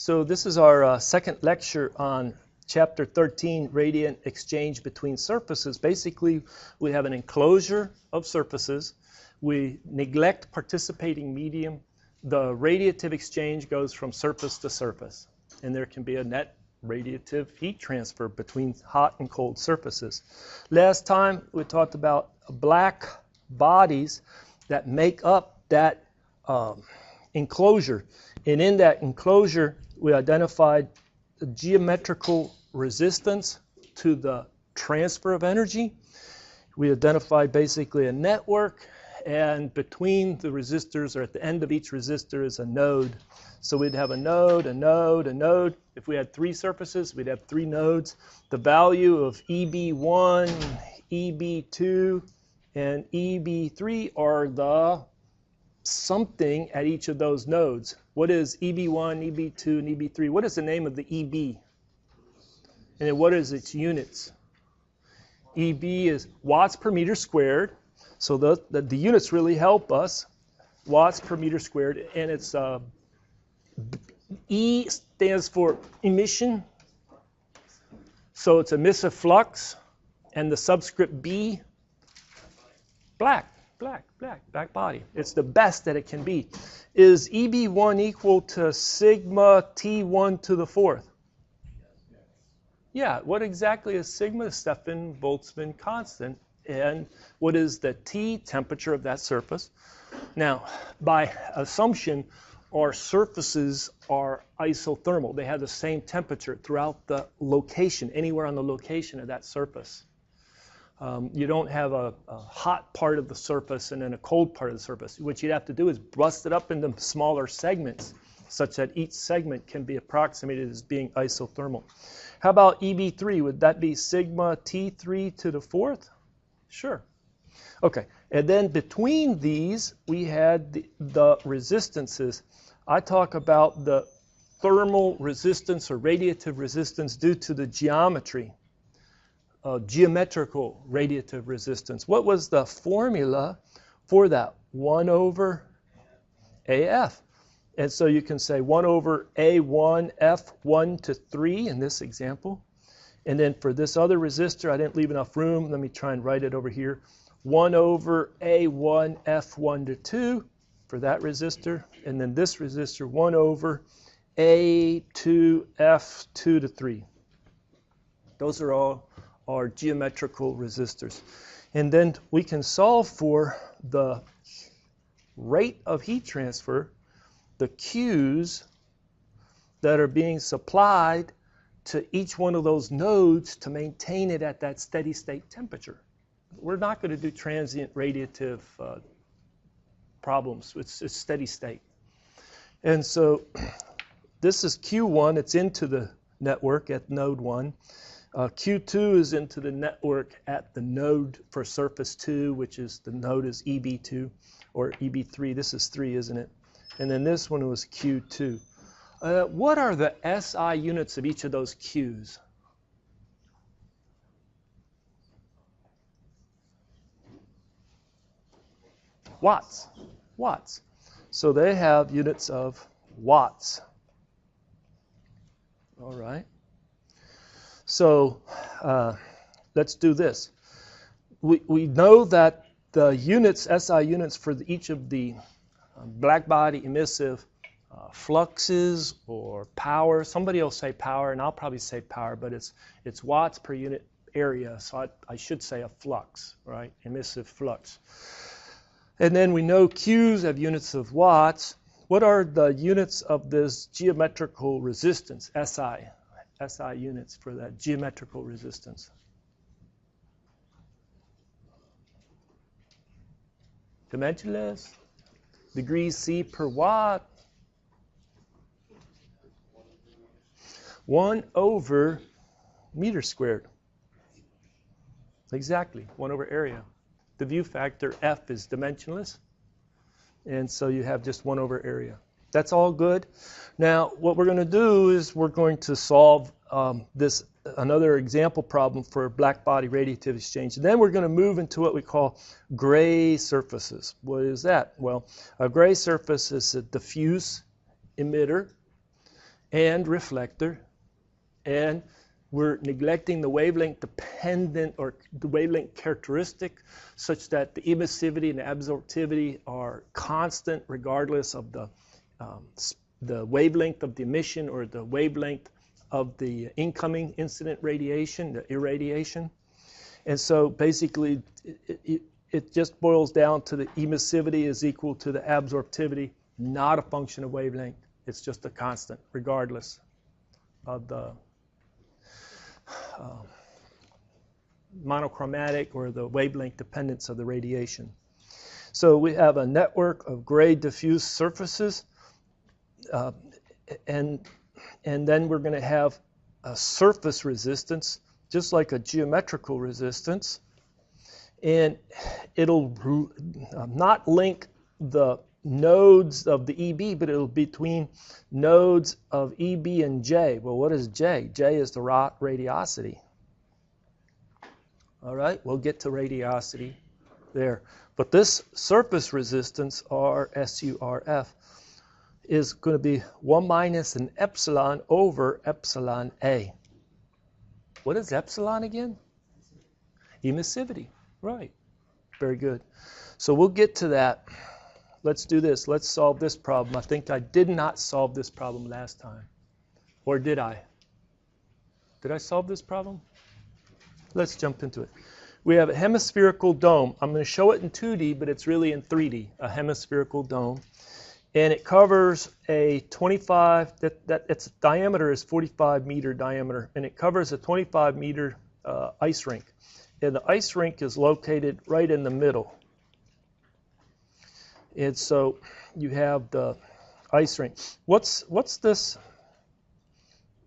So this is our second lecture on Chapter 13, Radiant Exchange Between Surfaces. Basically, we have an enclosure of surfaces. We neglect participating medium. The radiative exchange goes from surface to surface, and there can be a net radiative heat transfer between hot and cold surfaces. Last time, we talked about black bodies that make up that enclosure. And in that enclosure, we identified the geometrical resistance to the transfer of energy. We identified basically a network, and between the resistors, or at the end of each resistor, is a node. So we'd have a node, a node, a node. If we had three surfaces, we'd have three nodes. The value of EB1, EB2, and EB3 are the something at each of those nodes. What is EB1, EB2, and EB3? What is the name of the EB? And then what is its units? EB is watts per meter squared. So the units really help us. Watts per meter squared. And it's E stands for emission. So it's emissive flux. And the subscript B, black body. It's the best that it can be. Is EB1 equal to sigma T1 to the fourth? Yeah, what exactly is sigma? Stefan-Boltzmann constant. And what is the T, temperature of that surface? Now, by assumption, our surfaces are isothermal. They have the same temperature throughout the location, anywhere on the location of that surface. You don't have a hot part of the surface and then a cold part of the surface. What you'd have to do is bust it up into smaller segments such that each segment can be approximated as being isothermal. How about EB3? Would that be sigma T3 to the fourth? Sure. Okay, and then between these, we had the resistances. I talk about the thermal resistance or radiative resistance due to the geometry. Geometrical radiative resistance. What was the formula for that? 1 over AF. And so you can say 1 over A1 F1 to 3 in this example. And then for this other resistor, I didn't leave enough room. Let me try and write it over here. 1 over A1 F1 to 2 for that resistor. And then this resistor, 1 over A2 F2 to 3. Those are all our geometrical resistors. And then we can solve for the rate of heat transfer, the Q's that are being supplied to each one of those nodes to maintain it at that steady state temperature. We're not going to do transient radiative problems. It's steady state. And so this is Q1. It's into the network at node 1. Q2 is into the network at the node for surface 2, which is the node is EB2 or EB3. This is 3, isn't it? And then this one was Q2. What are the SI units of each of those Qs? Watts. Watts. So they have units of watts. All right. So let's do this. We know that the units, SI units for each of the black body emissive fluxes or power. Somebody will say power, and I'll probably say power, but it's watts per unit area, so I should say a flux, right? Emissive flux. And then we know Q's have units of watts. What are the units of this geometrical resistance, SI? SI units for that geometrical resistance. Dimensionless. Degrees C per watt. 1 over meter squared. Exactly, 1 over area. The view factor F is dimensionless, and so you have just 1 over area. That's all good. Now, what we're going to do is we're going to solve another example problem for black body radiative exchange. And then we're going to move into what we call gray surfaces. What is that? Well, a gray surface is a diffuse emitter, and reflector, and we're neglecting the wavelength dependent or the wavelength characteristic such that the emissivity and the absorptivity are constant regardless of the wavelength of the emission or the wavelength of the incoming incident radiation, the irradiation. And so basically it just boils down to the emissivity is equal to the absorptivity, not a function of wavelength. It's just a constant regardless of the monochromatic or the wavelength dependence of the radiation. So we have a network of gray diffuse surfaces, and then we're going to have a surface resistance, just like a geometrical resistance, and it'll not link the nodes of the EB, but it'll be between nodes of EB and J. Well, what is J? J is the radiosity. All right, we'll get to radiosity there. But this surface resistance, RSURF, is going to be 1 minus an epsilon over epsilon A. What is epsilon again? Emissivity. Right. Very good. So we'll get to that. Let's do this. Let's solve this problem. I think I did not solve this problem last time. Or did I? Did I solve this problem? Let's jump into it. We have a hemispherical dome. I'm going to show it in 2D, but it's really in 3D, a hemispherical dome. And it covers a 25, its diameter is 45 meter diameter, and it covers a 25 meter ice rink. And the ice rink is located right in the middle. And so you have the ice rink. What's this?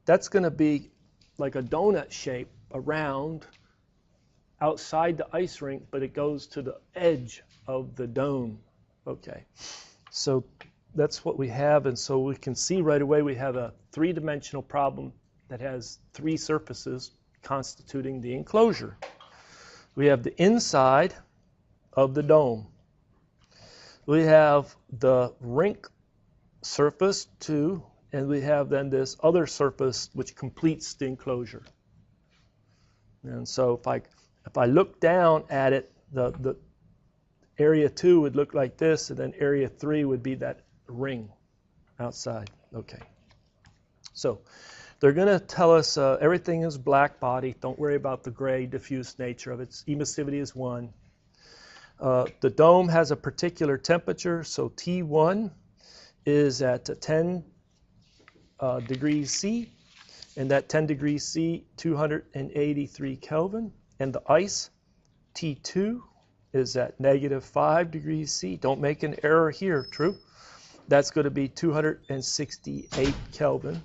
That's going to be like a donut shape around outside the ice rink, but it goes to the edge of the dome. Okay, so that's what we have, and so we can see right away we have a three-dimensional problem that has three surfaces constituting the enclosure. We have the inside of the dome. We have the rink surface too, and we have then this other surface which completes the enclosure. And so if I look down at it, the area 2 would look like this, and then area 3 would be that ring outside. Okay. So they're going to tell us everything is black body. Don't worry about the gray diffuse nature of it. Its emissivity is 1. The dome has a particular temperature, so T1 is at 10 degrees C, and that 10 degrees C, 283 Kelvin. And the ice, T2, is at negative 5 degrees C. Don't make an error here, true? That's going to be 268 Kelvin.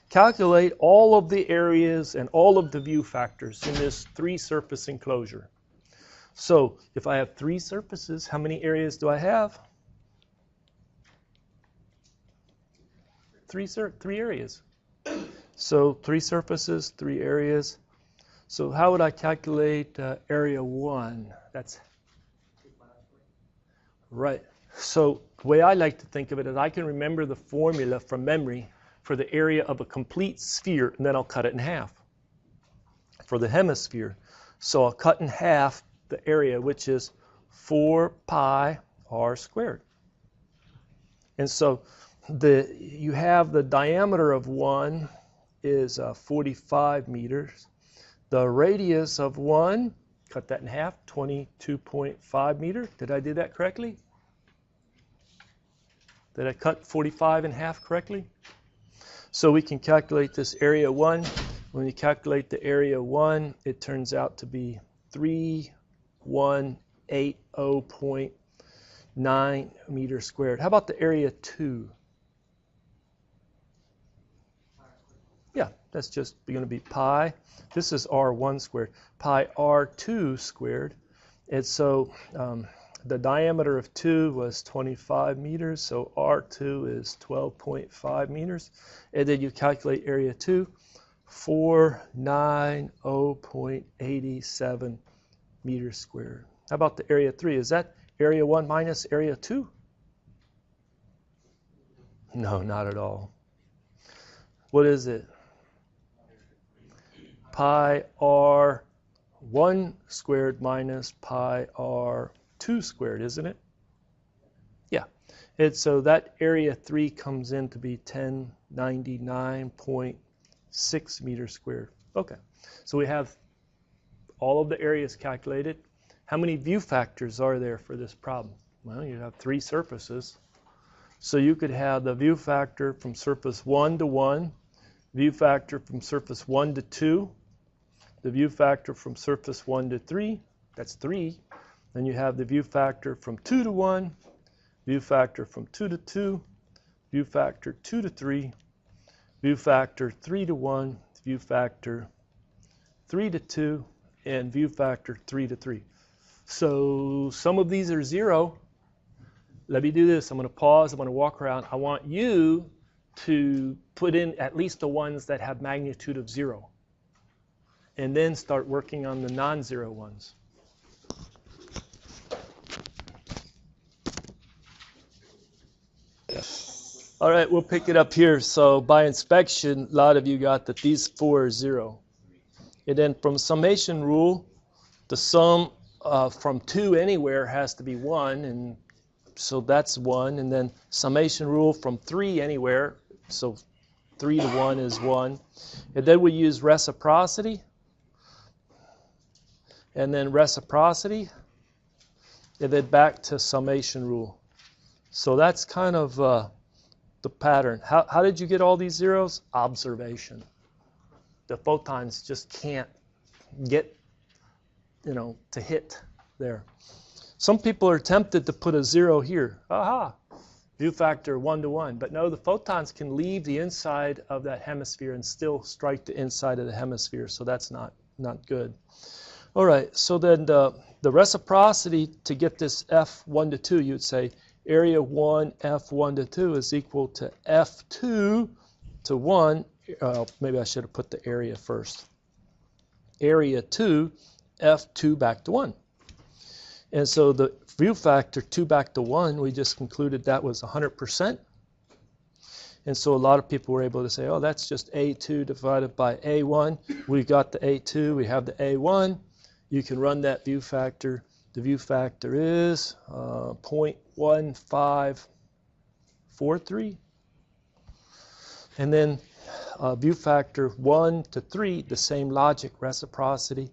Calculate all of the areas and all of the view factors in this three-surface enclosure. So if I have three surfaces, how many areas do I have? Three areas. So 3 surfaces, 3 areas. So how would I calculate area 1? That's right. So the way I like to think of it is I can remember the formula from memory for the area of a complete sphere, and then I'll cut it in half for the hemisphere. So I'll cut in half the area, which is 4 pi r squared. And so you have the diameter of 1 is 45 meters. The radius of 1, cut that in half, 22.5 meters. Did I do that correctly? Did I cut 45 in half correctly? So we can calculate this area 1. When you calculate the area 1, it turns out to be 3180.9 meters squared. How about the area 2? Yeah, that's just going to be pi. This is r1 squared. Pi r2 squared. And so the diameter of 2 was 25 meters, so r2 is 12.5 meters. And then you calculate area 2, 490.87 meters squared. How about the area 3? Is that area 1 minus area 2? No, not at all. What is it? Pi r1 squared minus pi r2 squared, isn't it? Yeah. So that area 3 comes in to be 1099.6 meters squared. Okay. So we have all of the areas calculated. How many view factors are there for this problem? Well, you have 3 surfaces. So you could have the view factor from surface 1 to 1, view factor from surface 1 to 2, the view factor from surface 1 to 3, that's 3. Then you have the view factor from 2 to 1, view factor from 2 to 2, view factor 2 to 3, view factor 3 to 1, view factor 3 to 2, and view factor 3 to 3. So some of these are 0. Let me do this. I'm going to pause. I'm going to walk around. I want you to put in at least the ones that have magnitude of 0. And then start working on the non-zero ones. All right, we'll pick it up here. So by inspection, a lot of you got that these 4 are 0. And then from summation rule, the sum from 2 anywhere has to be 1, and so that's 1. And then summation rule from 3 anywhere, so 3 to 1 is 1. And then we use reciprocity. And then reciprocity, and then back to summation rule. So that's kind of the pattern. How did you get all these zeros? Observation. The photons just can't get, to hit there. Some people are tempted to put a 0 here. Aha! View factor 1 to 1. But no, the photons can leave the inside of that hemisphere and still strike the inside of the hemisphere, so that's not good. All right, so then the reciprocity to get this F1 to 2, you would say area 1 F1 to 2 is equal to F2 to 1. Maybe I should have put the area first. Area 2, F2 back to 1. And so the view factor 2 back to 1, we just concluded that was 100%. And so a lot of people were able to say, oh, that's just A2 divided by A1. We got the A2, we have the A1. You can run that view factor. The view factor is 0.1543. And then view factor 1 to 3, the same logic, reciprocity.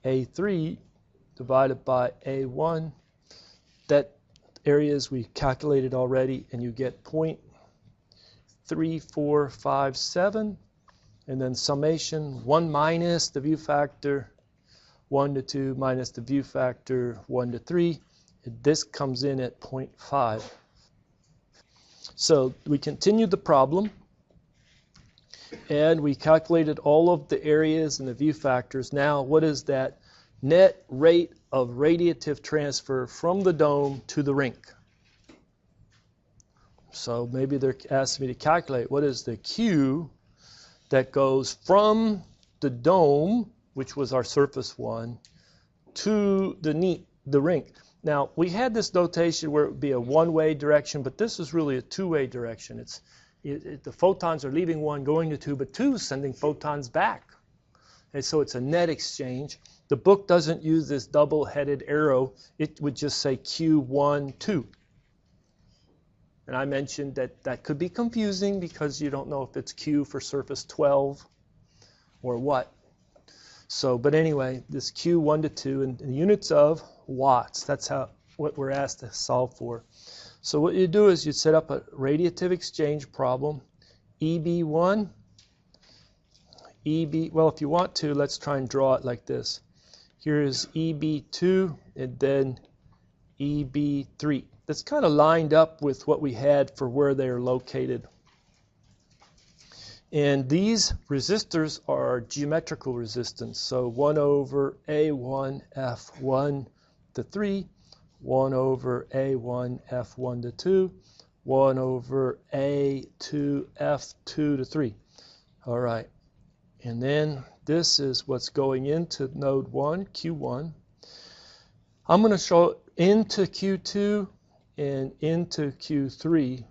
A3 divided by A1. That areas we calculated already, and you get 0.3457. And then summation 1 minus the view factor 1 to 2 minus the view factor 1 to 3. This comes in at 0.5. So we continued the problem, and we calculated all of the areas and the view factors. Now, what is that net rate of radiative transfer from the dome to the rink? So maybe they're asking me to calculate what is the Q that goes from the dome, which was our surface 1, to the rink. Now, we had this notation where it would be a one-way direction, but this is really a two-way direction. The photons are leaving 1, going to 2, but 2 is sending photons back. And so it's a net exchange. The book doesn't use this double-headed arrow. It would just say Q1, 2. And I mentioned that could be confusing because you don't know if it's Q for surface 12 or what. So, but anyway, this Q1 to 2 in units of watts. That's what we're asked to solve for. So what you do is you set up a radiative exchange problem. EB1, well, if you want to, let's try and draw it like this. Here is EB2 and then EB3. That's kind of lined up with what we had for where they're located. And these resistors are geometrical resistance. So 1 over A1 F1 to 3, 1 over A1 F1 to 2, 1 over A2 F2 to 3. All right. And then this is what's going into node 1, Q1. I'm going to show into Q2 and into Q3.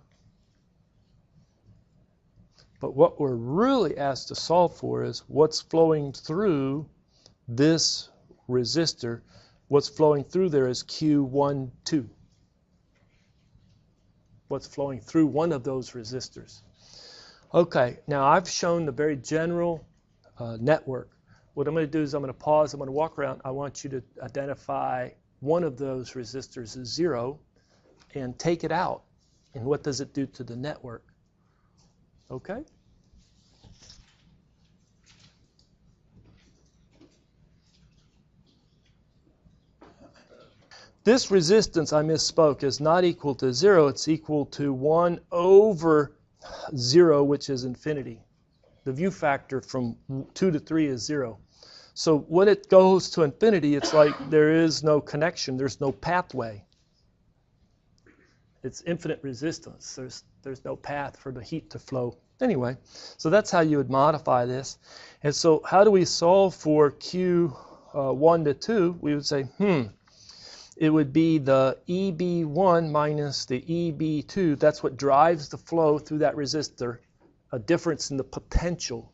But what we're really asked to solve for is what's flowing through this resistor. What's flowing through there is Q12. What's flowing through one of those resistors. Okay, now I've shown the very general network. What I'm going to do is I'm going to pause, I'm going to walk around. I want you to identify one of those resistors as 0 and take it out. And what does it do to the network? Okay? This resistance, I misspoke, is not equal to 0. It's equal to 1 over 0, which is infinity. The view factor from 2 to 3 is 0. So when it goes to infinity, it's like there is no connection. There's no pathway. It's infinite resistance. There's no path for the heat to flow. Anyway, so that's how you would modify this. And so how do we solve for Q1 to 2? We would say, it would be the EB1 minus the EB2. That's what drives the flow through that resistor, a difference in the potential.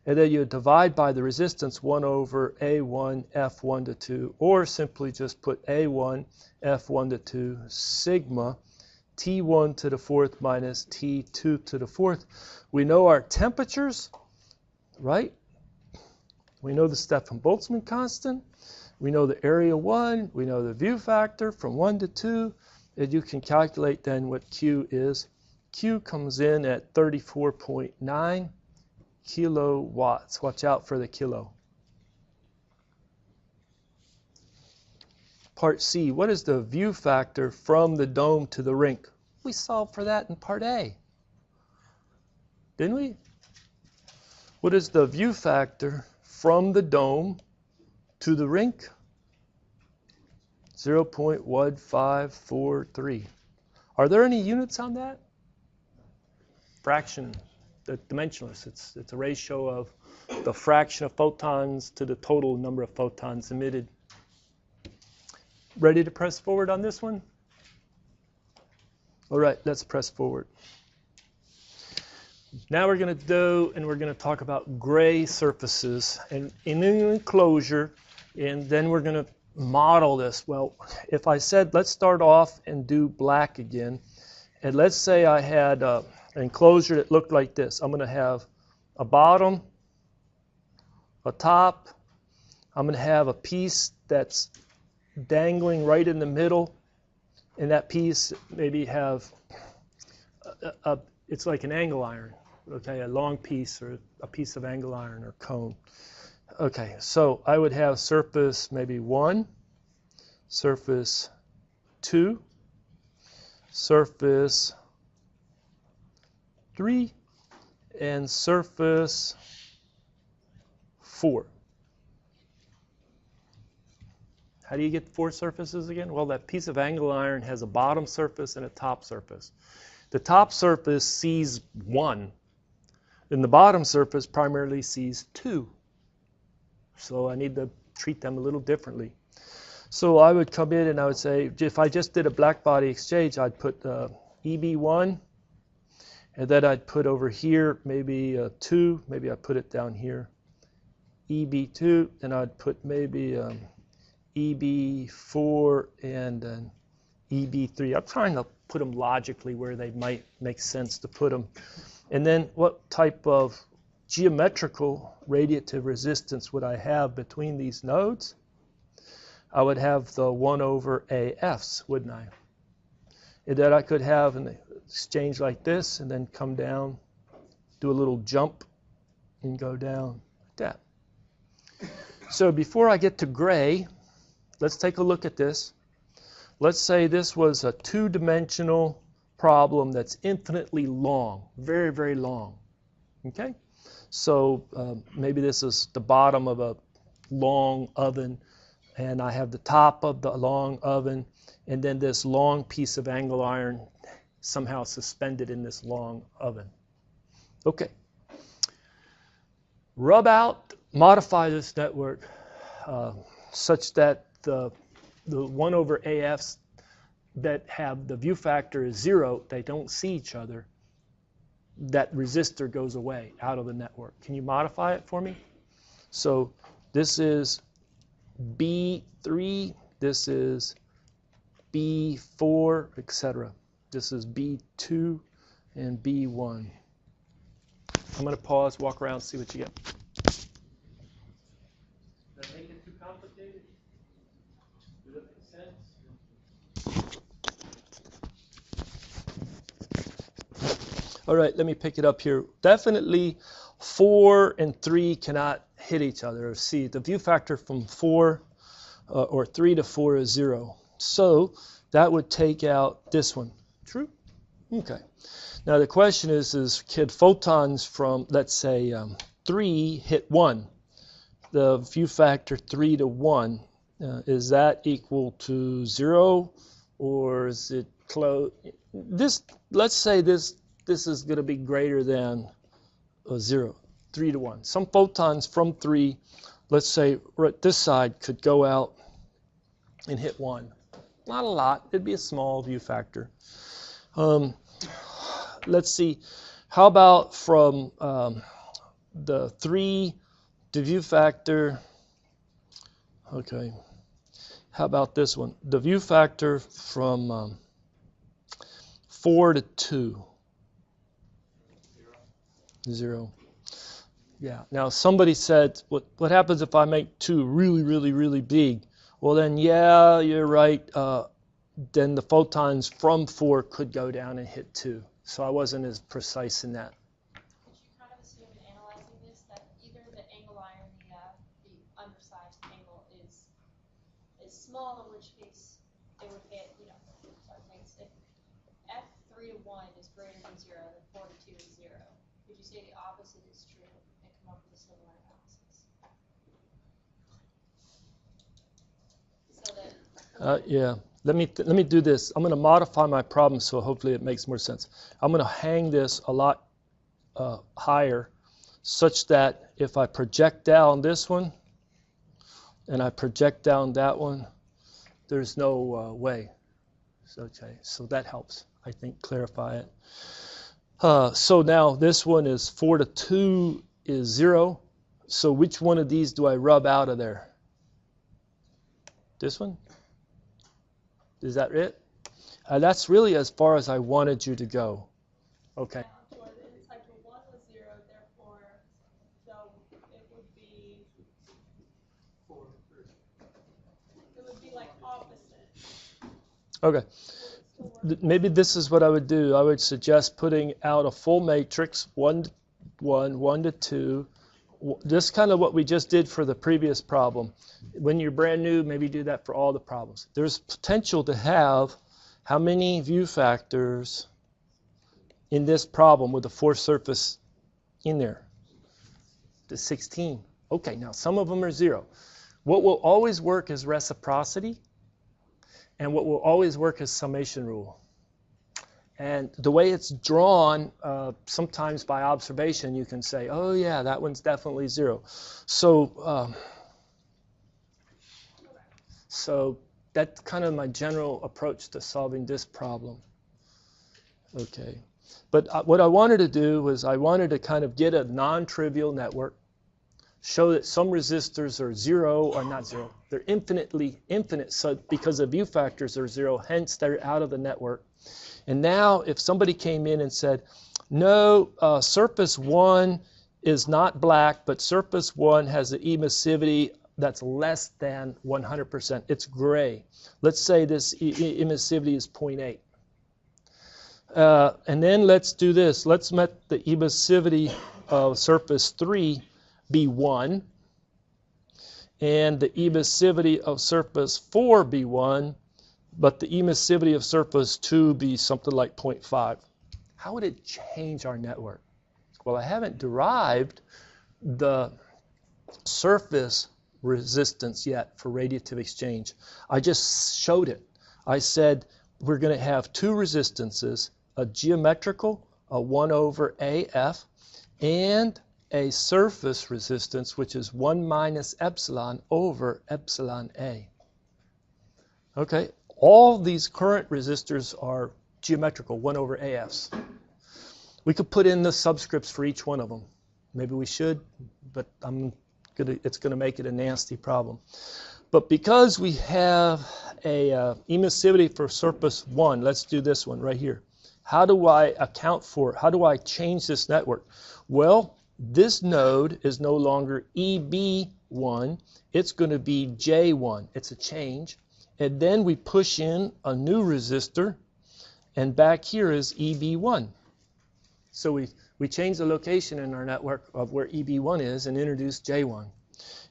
And then you divide by the resistance 1 over A1 F1 to 2, or simply just put A1 F1 to 2 sigma T1 to the 4th minus T2 to the 4th. We know our temperatures, right? We know the Stefan-Boltzmann constant. We know the area 1. We know the view factor from 1 to 2. And you can calculate then what Q is. Q comes in at 34.9 kilowatts. Watch out for the kilo. Part C, what is the view factor from the dome to the rink? We solved for that in Part A. Didn't we? What is the view factor from the dome to the rink? 0.1543. Are there any units on that? Fraction, the dimensionless. It's a ratio of the fraction of photons to the total number of photons emitted. Ready to press forward on this one? All right, let's press forward. Now we're going to talk about gray surfaces and in an enclosure, and then we're going to model this. Well, if I said let's start off and do black again, and let's say I had an enclosure that looked like this. I'm going to have a bottom, a top. I'm going to have a piece that's dangling right in the middle, and that piece maybe have it's like an angle iron, okay, a long piece or a piece of angle iron or cone. Okay, so I would have surface maybe 1, surface 2, surface 3, and surface 4. How do you get 4 surfaces again? Well, that piece of angle iron has a bottom surface and a top surface. The top surface sees 1, and the bottom surface primarily sees 2. So I need to treat them a little differently. So I would come in and I would say, if I just did a black body exchange, I'd put EB1, and then I'd put over here maybe 2, maybe I'd put it down here, EB2, and I'd put maybe EB4 and EB3. I'm trying to put them logically where they might make sense to put them. And then what type of geometrical radiative resistance would I have between these nodes? I would have the 1 over AFs, wouldn't I? And then I could have an exchange like this and then come down, do a little jump, and go down like that. So before I get to gray, let's take a look at this. Let's say this was a 2-dimensional problem that's infinitely long, very, very long. Okay? So maybe this is the bottom of a long oven, and I have the top of the long oven, and then this long piece of angle iron somehow suspended in this long oven. Okay. Rub out, modify this network such that the 1 over AFs that have the view factor is 0, they don't see each other. that resistor goes away out of the network. Can you modify it for me? So this is B3, this is B4, etc. This is B2 and B1. I'm going to pause, walk around, see what you get. Does that make it too complicated? Does it make sense? All right, let me pick it up here. Definitely 4 and 3 cannot hit each other. See, the view factor from 4 or 3 to 4 is 0. So that would take out this one. True? Okay. Now the question is could photons from, let's say, 3 hit 1? The view factor 3 to 1, is that equal to 0, or is it close? Let's say this is going to be greater than 0, 3 to 1. Some photons from 3, let's say right this side, could go out and hit 1. Not a lot. It'd be a small view factor. Let's see. How about from the 3, the view factor? Okay. How about this one? The view factor from 4 to 2. 0. Yeah. Now somebody said, what happens if I make 2 really, really, really big? Well then, yeah, you're right. Then the photons from 4 could go down and hit 2. So I wasn't as precise in that. Did you kind of assume in analyzing this that either the angle iron, the undersized angle is small, in which case it would hit, if F3 to 1 is greater than 0, then 4 to 2 is 0. Would you say the opposite is true and come up with a similar analysis? So that Yeah. Let me do this. I'm going to modify my problem so hopefully it makes more sense. I'm going to hang this a lot higher, such that if I project down this one and I project down that one, there's no way. Okay, so that helps, I think, clarify it. So now this one is 4 to 2 is 0. So which one of these do I rub out of there? This one? Is that it? That's really as far as I wanted you to go. Okay. cycle 1 was 0, therefore, so it would be 4, 3. It would be like opposite. Okay. Maybe this is what I would do. I would suggest putting out a full matrix, 1 to 1, 1 to 2. This kind of what we just did for the previous problem. When you're brand new, maybe do that for all the problems. There's potential to have how many view factors in this problem with the force surface in there? The 16. Okay, now some of them are 0. What will always work is reciprocity, and what will always work is summation rule. And the way it's drawn, sometimes by observation, you can say, oh yeah, that one's definitely 0. So that's kind of my general approach to solving this problem. Okay. But what I wanted to do was I wanted to kind of get a non-trivial network, show that some resistors are 0 or not 0. They're infinite, so because the view factors are 0, hence they're out of the network. And now if somebody came in and said, no, surface 1 is not black, but surface 1 has an emissivity that's less than 100%. It's gray. Let's say this emissivity is 0.8. And then let's do this. Let's let the emissivity of surface 3 be 1, and the emissivity of surface 4 be 1, but the emissivity of surface 2 be something like 0.5. How would it change our network? Well, I haven't derived the surface resistance yet for radiative exchange. I just showed it. I said we're going to have 2 resistances, a geometrical, a 1 over AF, and a surface resistance, which is 1 minus epsilon over epsilon A. Okay, all these current resistors are geometrical, 1 over AFs. We could put in the subscripts for each one of them. Maybe we should, but it's going to make it a nasty problem. But because we have a emissivity for surface 1, let's do this one right here. How do I account for it? How do I change this network? Well, this node is no longer EB1. It's going to be J1. It's a change. And then we push in a new resistor, and back here is EB1. So we change the location in our network of where EB1 is and introduce J1.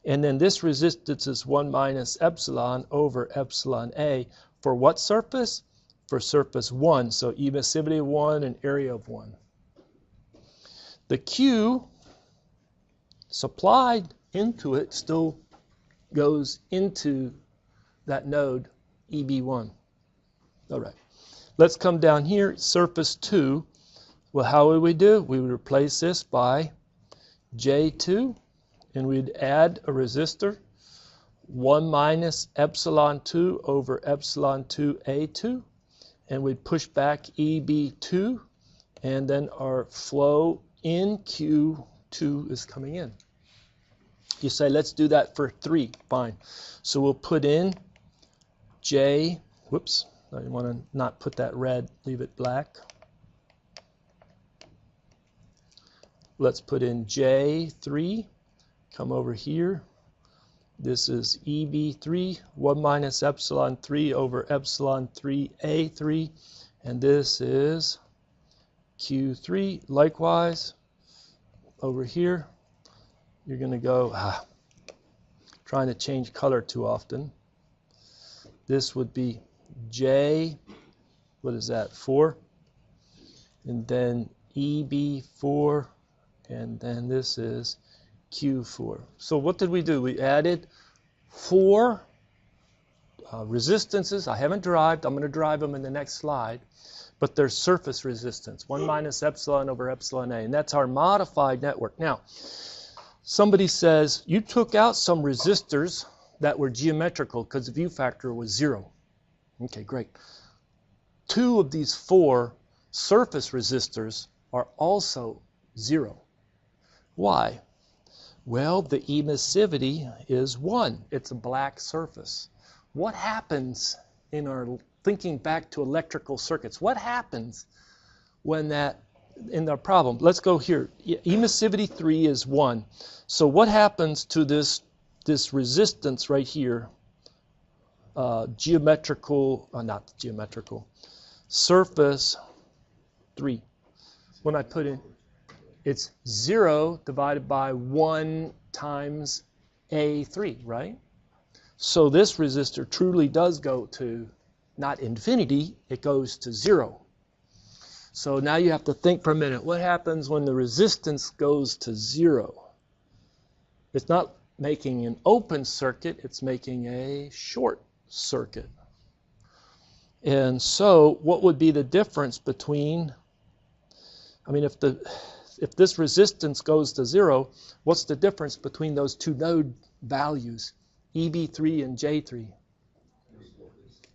And then this resistance is 1 minus epsilon over epsilon A. For what surface? For surface 1. So emissivity of 1 and area of 1. The Q supplied into it still goes into that node EB1. All right. Let's come down here, surface 2. Well, how would we do? We would replace this by J2, and we'd add a resistor, 1 minus epsilon 2 over epsilon 2 A2, and we'd push back EB2, and then our flow in Q2 is coming in. You say, let's do that for 3. Fine. So we'll put in J, whoops, I want to not put that red, leave it black. Let's put in J3, come over here. This is EB3, 1 minus epsilon 3 over epsilon 3A3, and this is Q3. Likewise, over here, you're going to go, trying to change color too often. This would be J, what is that, 4? And then EB4, and then this is Q4. So what did we do? We added 4 resistances. I haven't derived. I'm going to derive them in the next slide. But they're surface resistance, 1 minus epsilon over epsilon A. And that's our modified network. Now, somebody says, you took out some resistors that were geometrical because the view factor was 0. Okay, great. 2 of these 4 surface resistors are also 0. Why? Well, the emissivity is 1. It's a black surface. What happens in our thinking back to electrical circuits? What happens when that, in our problem? Let's go here. Emissivity 3 is 1. So what happens to this resistance right here? Not geometrical, surface 3. When I put in, it's 0 divided by 1 times A3, right? So this resistor truly does go to not infinity, it goes to 0. So now you have to think for a minute, what happens when the resistance goes to 0? It's not making an open circuit, it's making a short circuit. And so what would be the difference between, if this resistance goes to 0, what's the difference between those 2 node values, EB3 and J3?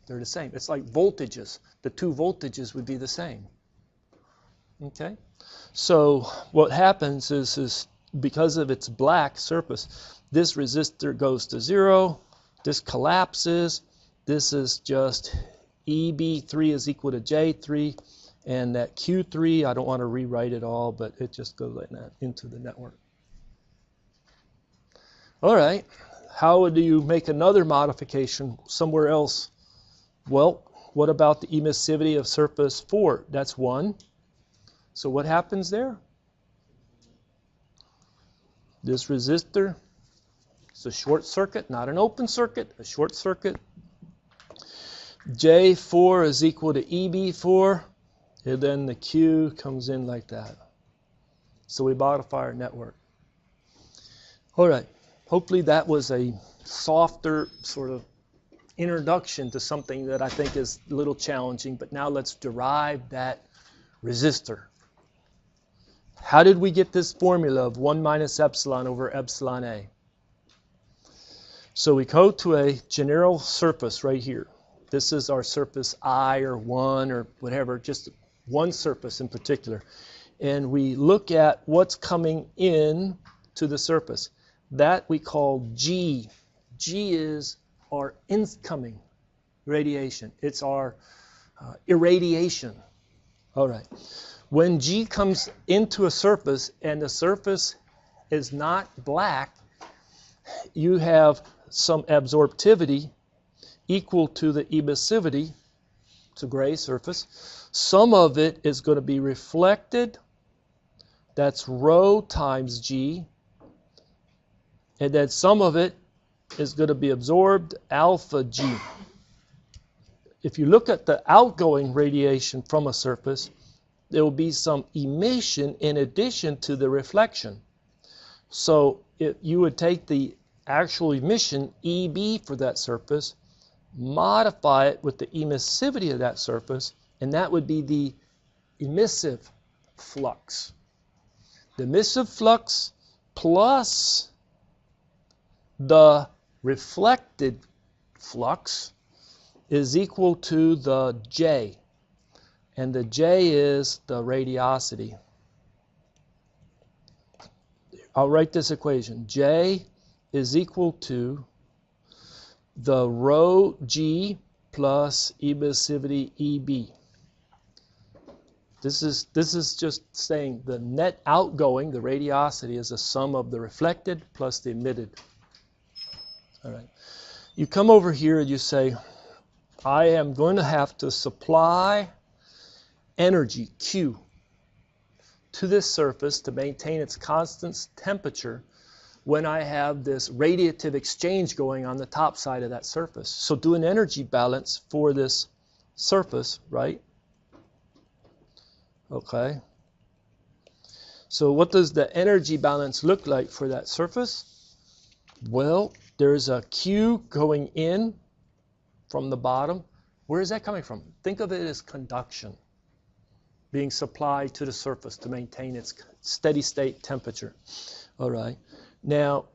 They're the same. It's like voltages. The 2 voltages would be the same. Okay? So what happens is because of its black surface, this resistor goes to 0, this collapses, this is just EB3 is equal to J3, and that Q3, I don't want to rewrite it all, but it just goes like that into the network. All right, how do you make another modification somewhere else? Well, what about the emissivity of surface 4? That's 1. So what happens there? This resistor, it's a short circuit, not an open circuit, a short circuit. J4 is equal to EB4, and then the Q comes in like that. So we modify our network. All right, hopefully that was a softer sort of introduction to something that I think is a little challenging, but now let's derive that resistor. How did we get this formula of 1 minus epsilon over epsilon A? So we go to a Janeiro surface right here. This is our surface I or 1 or whatever, just one surface in particular. and we look at what's coming in to the surface. That we call G. G is our incoming radiation. It's our irradiation. All right. When G comes into a surface and the surface is not black, you have some absorptivity equal to the emissivity. It's a gray surface. Some of it is going to be reflected. That's rho times G. And then some of it is going to be absorbed, alpha G. If you look at the outgoing radiation from a surface, there will be some emission in addition to the reflection. So if you would take the actual emission, EB, for that surface, modify it with the emissivity of that surface, and that would be the emissive flux. The emissive flux plus the reflected flux is equal to the J. And the J is the radiosity. I'll write this equation. J is equal to the rho G plus emissivity EB. This is just saying the net outgoing, the radiosity, is the sum of the reflected plus the emitted. All right. You come over here and you say, I am going to have to supply energy, Q, to this surface to maintain its constant temperature when I have this radiative exchange going on the top side of that surface. So do an energy balance for this surface, right? Okay. So what does the energy balance look like for that surface? Well, there's a Q going in from the bottom. Where is that coming from? Think of it as conduction being supplied to the surface to maintain its steady state temperature. All right. Now,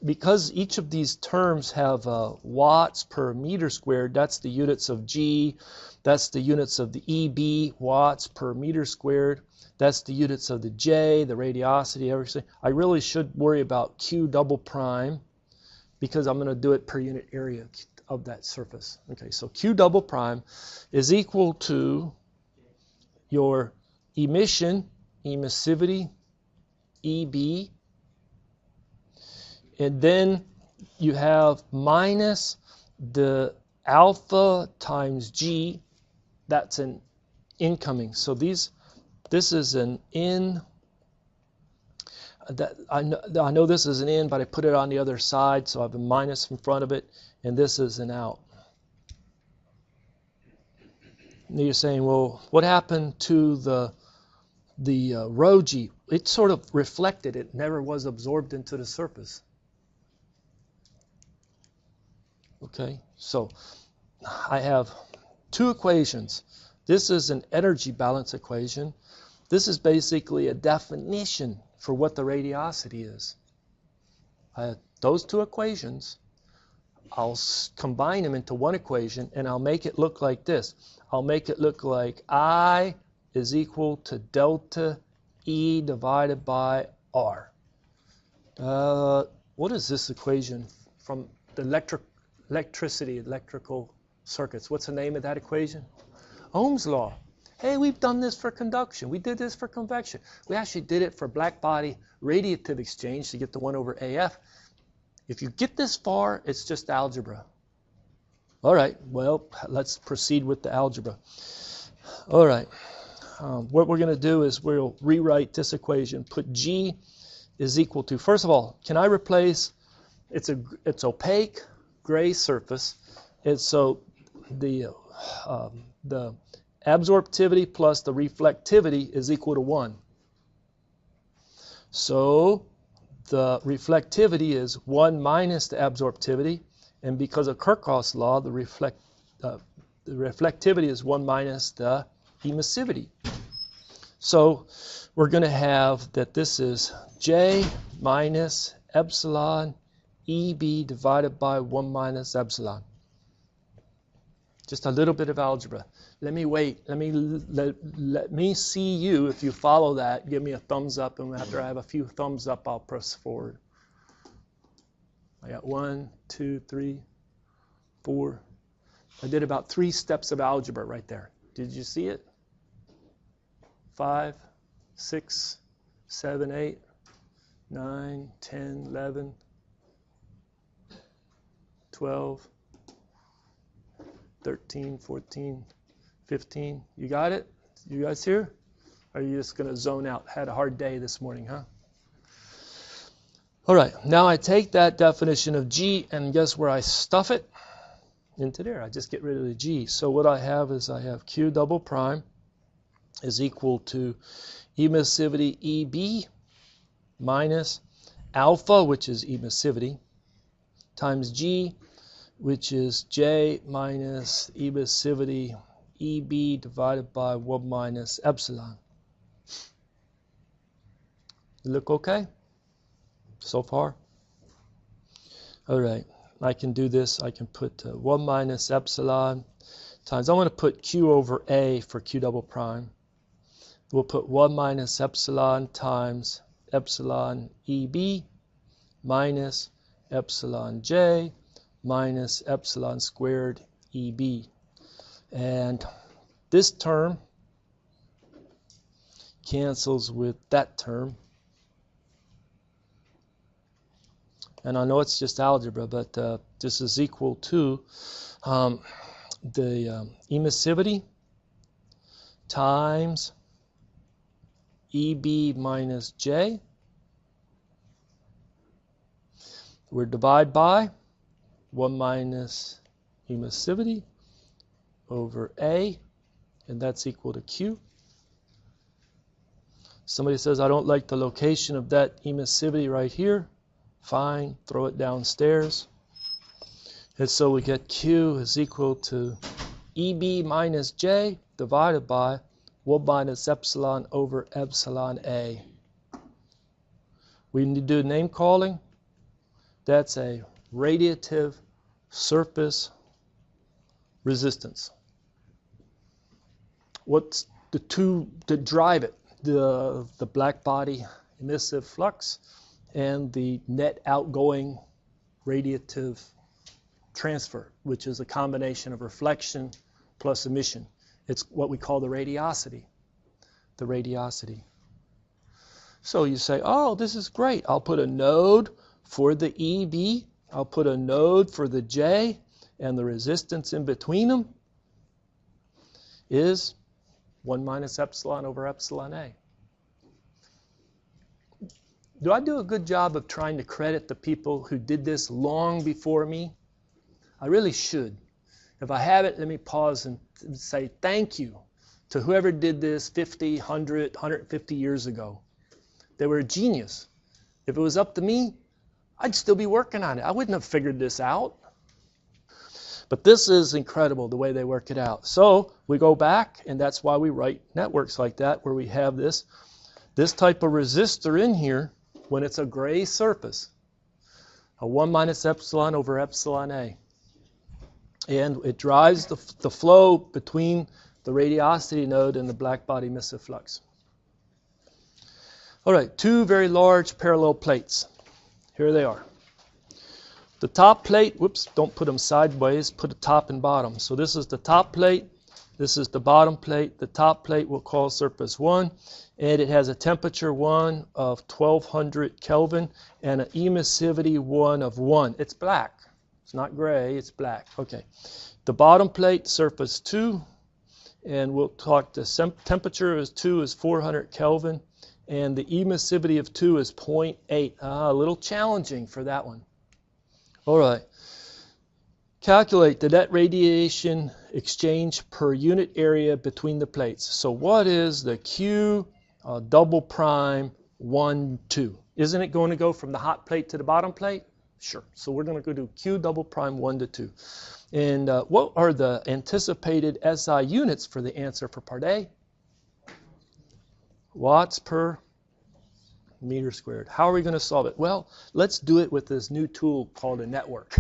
because each of these terms have watts per meter squared, that's the units of G, that's the units of the EB, watts per meter squared, that's the units of the J, the radiosity, everything. I really should worry about Q double prime because I'm going to do it per unit area of that surface. Okay, so Q double prime is equal to your emission, emissivity, EB, and then you have minus the alpha times G, that's an incoming. So this is an in. I know this is an in, but I put it on the other side, so I have a minus in front of it, and this is an out. And you're saying, well, what happened to the rho G? It sort of reflected. It never was absorbed into the surface. Okay, so I have two equations. This is an energy balance equation. This is basically a definition for what the radiosity is. Those two equations, I'll combine them into one equation, and I'll make it look like this. I'll make it look like I is equal to delta E divided by R. What is this equation from the electrical circuits? What's the name of that equation? Ohm's law. Hey, we've done this for conduction. We did this for convection. We actually did it for black body radiative exchange to get the 1 over AF. If you get this far, it's just algebra. All right, well, let's proceed with the algebra. All right, what we're going to do is we'll rewrite this equation. Put G is equal to, first of all, can I replace, it's opaque gray surface, and so the absorptivity plus the reflectivity is equal to 1. So the reflectivity is 1 minus the absorptivity, and because of Kirchhoff's law, the reflectivity is 1 minus the emissivity. So we're going to have that this is J minus epsilon EB divided by 1 minus epsilon. Just a little bit of algebra. let me wait. Let me see you. If you follow that, give me a thumbs up, and after I have a few thumbs up, I'll press forward. I got 1, 2, 3, 4. I did about 3 steps of algebra right there. Did you see it? 5, 6, 7, 8, 9, 10, 11, 12, 13, 14, 15. You got it? You guys here? Or are you just going to zone out? Had a hard day this morning, huh? All right, now I take that definition of G, and guess where I stuff it? Into there. I just get rid of the G. So what I have is I have Q double prime is equal to emissivity EB minus alpha, which is emissivity, times G, which is J minus emissivity EB divided by 1 minus epsilon. You look okay so far? All right, I can do this. I can put 1 minus epsilon times, I'm going to put Q over A for Q double prime. We'll put 1 minus epsilon times epsilon EB minus epsilon J minus epsilon squared EB. And this term cancels with that term. And I know it's just algebra, but this is equal to the emissivity times EB minus J. We're divided by 1 minus emissivity over A, and that's equal to Q. Somebody says, I don't like the location of that emissivity right here. Fine, throw it downstairs. And so we get Q is equal to EB minus J divided by 1 minus epsilon over epsilon A. We need to do name calling. That's a radiative surface resistance. What's the two that drive it? The black body emissive flux and the net outgoing radiative transfer, which is a combination of reflection plus emission. It's what we call the radiosity. The radiosity. So you say, oh, this is great. I'll put a node for the EB. I'll put a node for the J, and the resistance in between them is 1 minus epsilon over epsilon A. Do I do a good job of trying to credit the people who did this long before me? I really should. If I haven't, let me pause and say thank you to whoever did this 50, 100, 150 years ago. They were a genius. If it was up to me, I'd still be working on it. I wouldn't have figured this out. But this is incredible, the way they work it out. So we go back, and that's why we write networks like that, where we have this type of resistor in here when it's a gray surface, a 1 minus epsilon over epsilon A. And it drives the flow between the radiosity node and the black body emissive flux. All right, 2 very large parallel plates. Here they are. The top plate, whoops, don't put them sideways, put a top and bottom. So this is the top plate, this is the bottom plate. The top plate we'll call surface 1, and it has a temperature 1 of 1200 Kelvin and an emissivity 1 of 1. It's black. It's not gray, it's black. Okay. The bottom plate, surface 2, and we'll talk the temperature is 2 is 400 Kelvin, and the emissivity of 2 is 0.8. A little challenging for that one. All right. Calculate the net radiation exchange per unit area between the plates. So what is the Q double prime 1, 2? Isn't it going to go from the hot plate to the bottom plate? Sure. So we're going to go to Q double prime 1 to 2. And what are the anticipated SI units for the answer for part A? Watts per meter squared. How are we going to solve it? Well, let's do it with this new tool called a network.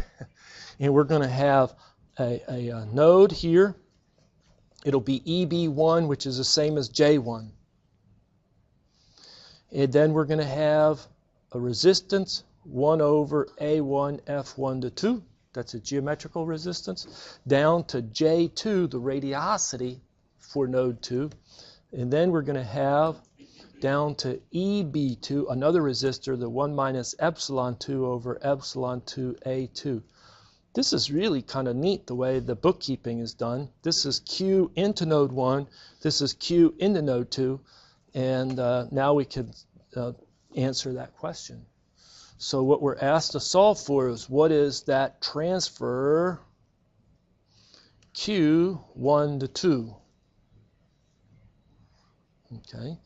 And we're going to have a node here It'll be EB1, which is the same as J1. And then we're going to have a resistance 1 over A1 F1 to 2. That's a geometrical resistance. Down to J2, the radiosity for node 2. And then we're going to have down to EB2, another resistor, the 1 minus epsilon 2 over epsilon 2 A2. This is really kind of neat the way the bookkeeping is done. This is Q into node 1. This is Q into node 2. And now we can answer that question. So what we're asked to solve for is what is that transfer Q1 to 2. Okay,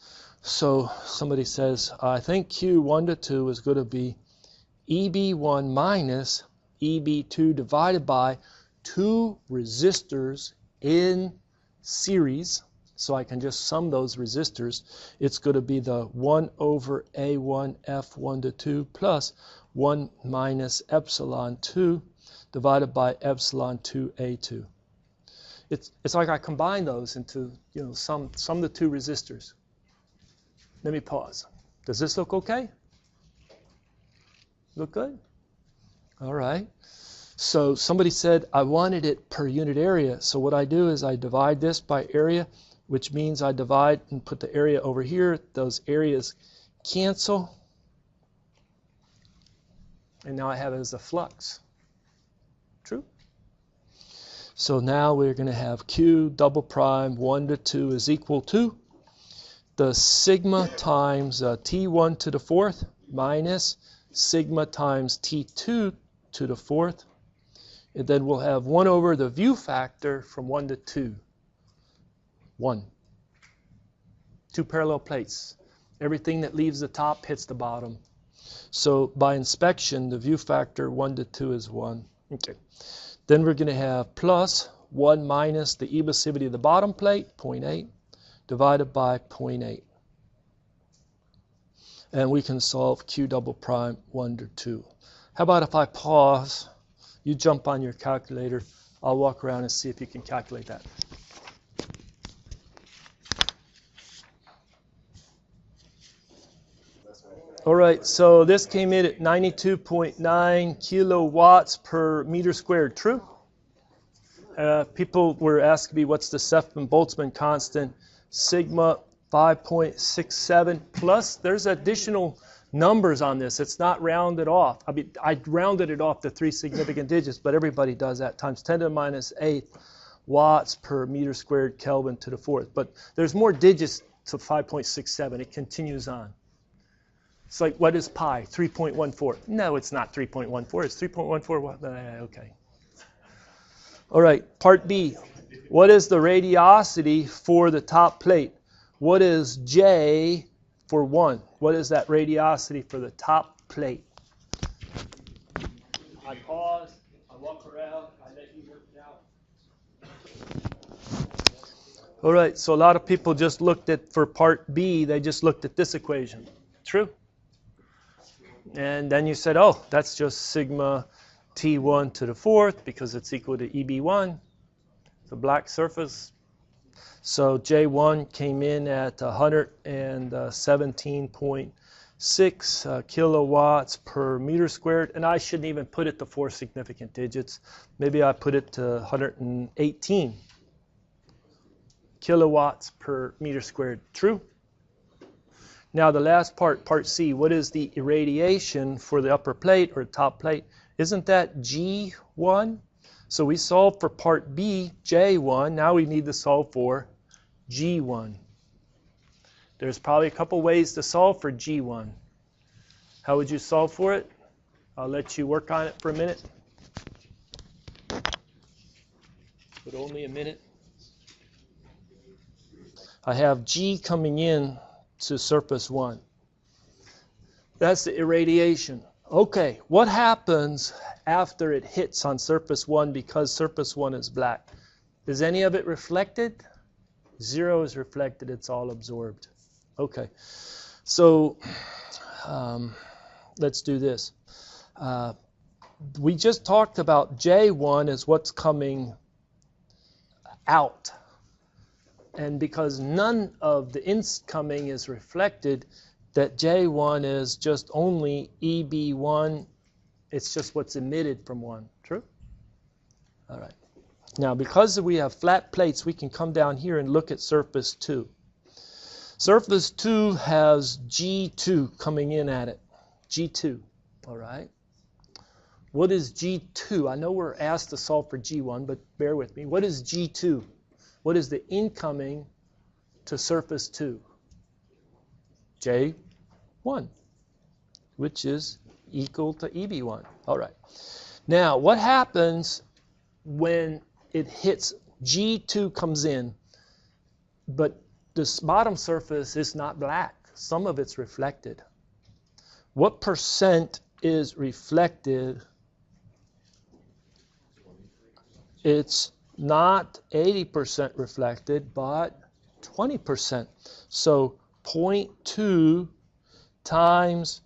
so somebody says, I think Q1 to 2 is going to be EB1 minus EB2 divided by 2 resistors in series. So I can just sum those resistors. It's going to be the 1 over A1 F1 to 2 plus 1 minus epsilon 2 divided by epsilon 2 A2. It's like I combine those into, sum the 2 resistors. Let me pause. Does this look okay? Look good? All right. So somebody said I wanted it per unit area. So what I do is I divide this by area, which means I divide and put the area over here. Those areas cancel. And now I have it as a flux. True? So now we're going to have Q double prime 1 to 2 is equal to the sigma times T1 to the 4th minus sigma times T2 to the 4th. And then we'll have 1 over the view factor from 1 to 2. 1. 2 parallel plates. Everything that leaves the top hits the bottom. So by inspection, the view factor 1 to 2 is 1. Okay. Then we're going to have plus 1 minus the emissivity of the bottom plate, 0.8, divided by 0.8. And we can solve Q double prime 1 to 2. How about if I pause, you jump on your calculator, I'll walk around and see if you can calculate that. All right, so this came in at 92.9 kilowatts per meter squared. True? People were asking me what's the Sefton-Boltzmann constant. Sigma 5.67 plus. There's additional numbers on this. It's not rounded off. I mean, I rounded it off to 3 significant digits, but everybody does that. Times 10 to the minus 8 watts per meter squared Kelvin to the 4th. But there's more digits to 5.67. It continues on. It's like, what is pi? 3.14. No, it's not 3.14. It's 3.14. Okay. All right, part B. What is the radiosity for the top plate? What is J for 1? What is that radiosity for the top plate? I pause, I walk around, I let you work it out. All right, so a lot of people just looked at, for part B, they just looked at this equation. True? And then you said, oh, that's just sigma T1 to the 4th because it's equal to EB1, the black surface. So J1 came in at 117.6 kilowatts per meter squared. And I shouldn't even put it to 4 significant digits. Maybe I put it to 118 kilowatts per meter squared. True? Now the last part, part C, what is the irradiation for the upper plate or top plate? Isn't that G1? So we solved for part B, J1. Now we need to solve for G1. There's probably a couple ways to solve for G1. How would you solve for it? I'll let you work on it for a minute. But only a minute. I have G coming in to surface 1. That's the irradiation. Okay, what happens after it hits on surface 1 because surface 1 is black? Is any of it reflected? 0 is reflected, it's all absorbed. Okay, so let's do this. We just talked about J1 as what's coming out. And because none of the incoming is reflected, that J1 is just only EB1. It's just what's emitted from 1. True? All right. Now, because we have flat plates, we can come down here and look at surface 2. Surface 2 has G2 coming in at it. G2. All right. What is G2? I know we're asked to solve for G1, but bear with me. What is G2? What is the incoming to surface 2? J1, which is equal to EB1. All right. Now, what happens when it hits G2 comes in, but this bottom surface is not black? Some of it's reflected. What percent is reflected? It's not 80% reflected, but 20%. So 0.2 times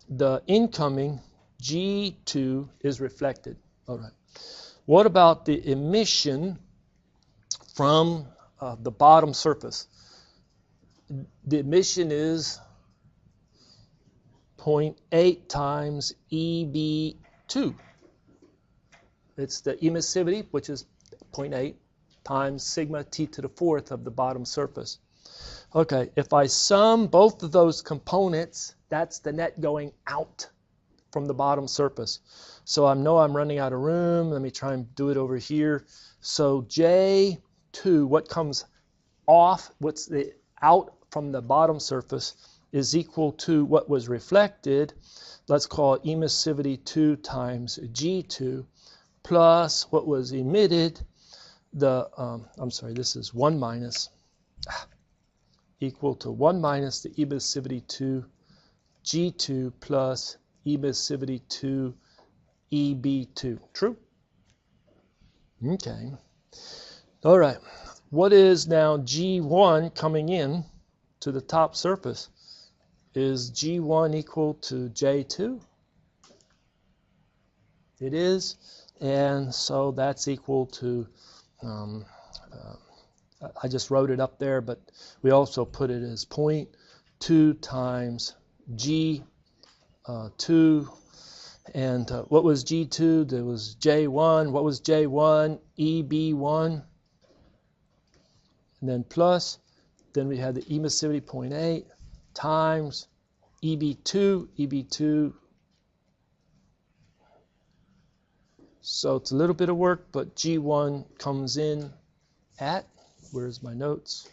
the incoming G2 is reflected. All right. What about the emission from the bottom surface? The emission is 0.8 times EB2. It's the emissivity, which is 0.8 times sigma t to the 4th of the bottom surface. Okay, if I sum both of those components, that's the net going out from the bottom surface. So I know I'm running out of room. Let me try and do it over here. So J2, what comes off, what's the out from the bottom surface, is equal to what was reflected. Let's call it emissivity 2 times G2 plus what was emitted, this is 1 minus, equal to 1 minus the emissivity 2 G2 plus emissivity 2 EB2. True? Okay. All right. What is now G1 coming in to the top surface? Is G1 equal to J2? It is. And so that's equal to, I just wrote it up there, but we also put it as 0.2 times G2. And what was G2? There was J1. What was J1? EB1. And then plus, then we had the emissivity 0.8 times EB2. So it's a little bit of work, but G1 comes in at, where's my notes?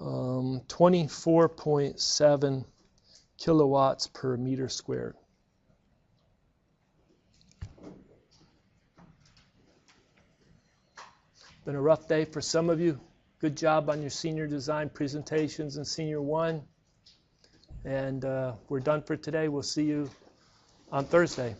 24.7 kilowatts per meter squared. Been a rough day for some of you. Good job on your senior design presentations in Senior 1. And we're done for today. We'll see you on Thursday.